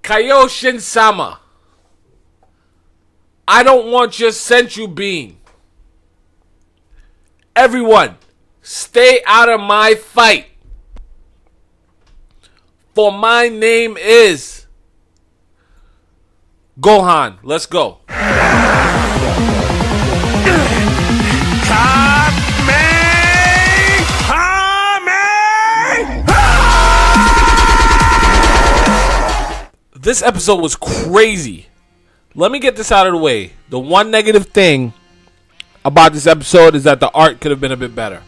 Kaioshin-sama, I don't want your senju bean. Everyone, stay out of my fight. For my name is Gohan. Let's go. This episode was crazy. Let me get this out of the way. The one negative thing about this episode is that the art could have been a bit better.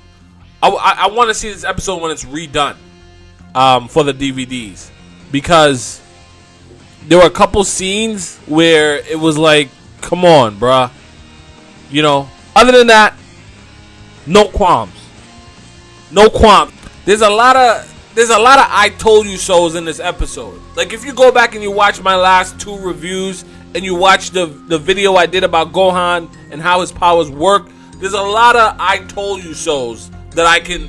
I want to see this episode when it's redone for the DVDs, because there were a couple scenes where it was like, come on, bruh. You know, other than that, no qualms. No qualms. There's a lot of I told you so's in this episode. Like, if you go back and you watch my last 2 reviews and you watch the video I did about Gohan and how his powers work, there's a lot of I told you so's that I can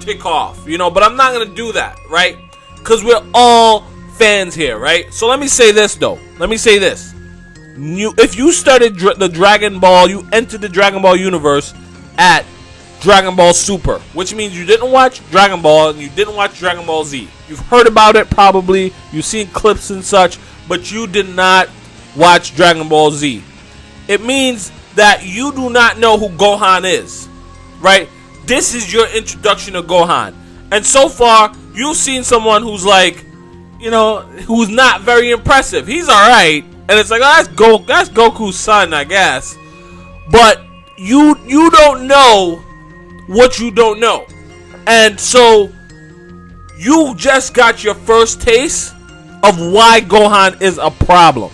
tick off, you know, but I'm not going to do that, right? Cuz we're all fans here, right? So let me say this though. Let me say this. If you started the Dragon Ball, you entered the Dragon Ball universe at Dragon Ball Super, which means you didn't watch Dragon Ball and you didn't watch Dragon Ball Z. You've heard about it probably, you've seen clips and such, but you did not watch Dragon Ball Z. It means that you do not know who Gohan is, right? This is your introduction to Gohan. And so far, you've seen someone who's like, you know, who's not very impressive. He's alright, and it's like, oh, that's Goku's son, I guess. But you don't know what you don't know. And so you just got your first taste of why Gohan is a problem.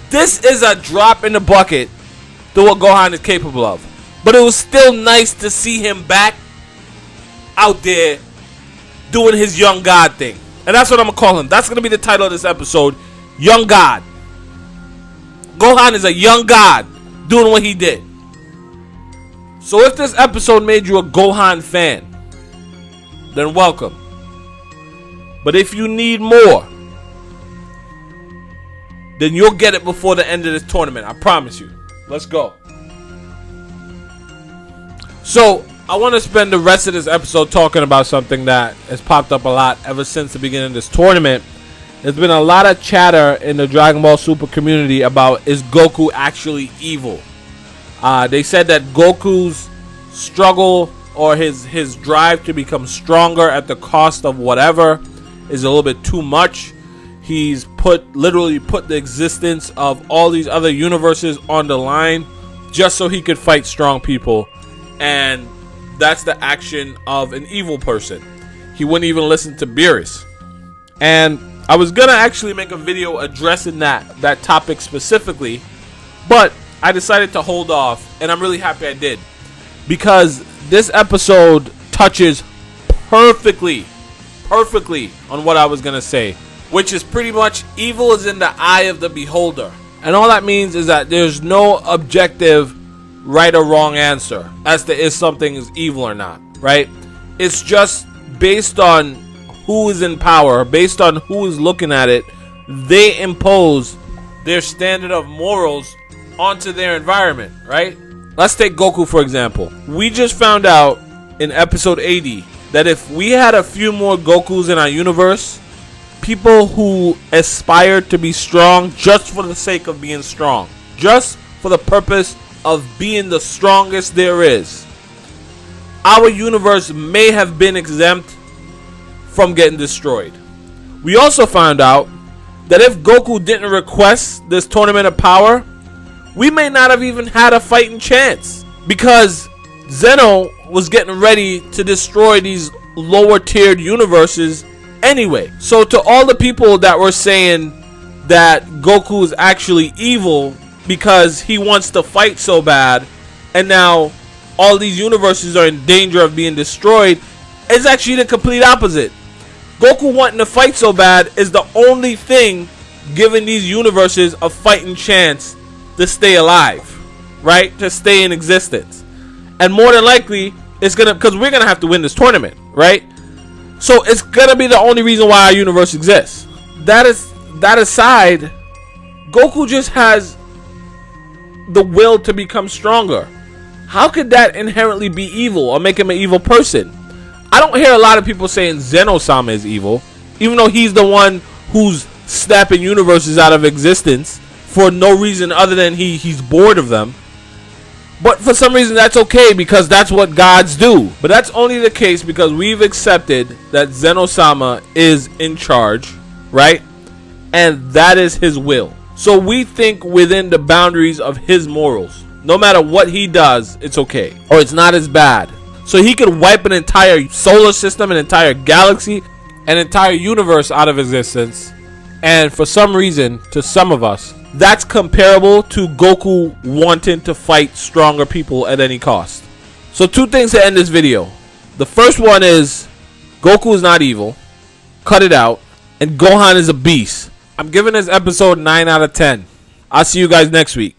This is a drop in the bucket to what Gohan is capable of. But it was still nice to see him back out there doing his young god thing. And that's what I'm going to call him. That's going to be the title of this episode. Young God. Gohan is a young god doing what he did. So if this episode made you a Gohan fan, then welcome. But if you need more, then you'll get it before the end of this tournament. I promise you. Let's go. So I want to spend the rest of this episode talking about something that has popped up a lot ever since the beginning of this tournament. There's been a lot of chatter in the Dragon Ball Super community about, is Goku actually evil? They said that Goku's struggle or his drive to become stronger at the cost of whatever is a little bit too much. He's literally put the existence of all these other universes on the line just so he could fight strong people. And that's the action of an evil person. He wouldn't even listen to Beerus. And I was going to actually make a video addressing that topic specifically, but I decided to hold off, and I'm really happy I did, because this episode touches perfectly on what I was going to say, which is pretty much evil is in the eye of the beholder. And all that means is that there's no objective right or wrong answer as to if something is evil or not, right? It's just based on who is in power, based on who is looking at it. They impose their standard of morals onto their environment, right? Let's take Goku for example. We just found out in episode 80 that if we had a few more Gokus in our universe, people who aspire to be strong just for the sake of being strong, just for the purpose of being the strongest there is, our universe may have been exempt from getting destroyed. We also found out that if Goku didn't request this tournament of power, we may not have even had a fighting chance, because Zeno was getting ready to destroy these lower tiered universes anyway. So to all the people that were saying that Goku is actually evil because he wants to fight so bad, and now all these universes are in danger of being destroyed, it's actually the complete opposite. Goku wanting to fight so bad is the only thing giving these universes a fighting chance to stay alive, right? To stay in existence. And more than likely, it's gonna, because we're gonna have to win this tournament, right? So it's gonna be the only reason why our universe exists. that aside, Goku just has the will to become stronger. How could that inherently be evil or make him an evil person? I don't hear a lot of people saying Zeno-sama is evil, even though he's the one who's snapping universes out of existence for no reason other than he's bored of them. But for some reason that's okay, because that's what gods do. But that's only the case because we've accepted that Zeno-sama is in charge, right? And that is his will. So we think within the boundaries of his morals. No matter what he does, it's okay. Or it's not as bad. So he could wipe an entire solar system, an entire galaxy, an entire universe out of existence. And for some reason, to some of us, that's comparable to Goku wanting to fight stronger people at any cost. So 2 things to end this video. The first one is Goku is not evil. Cut it out. And Gohan is a beast. I'm giving this episode 9 out of 10. I'll see you guys next week.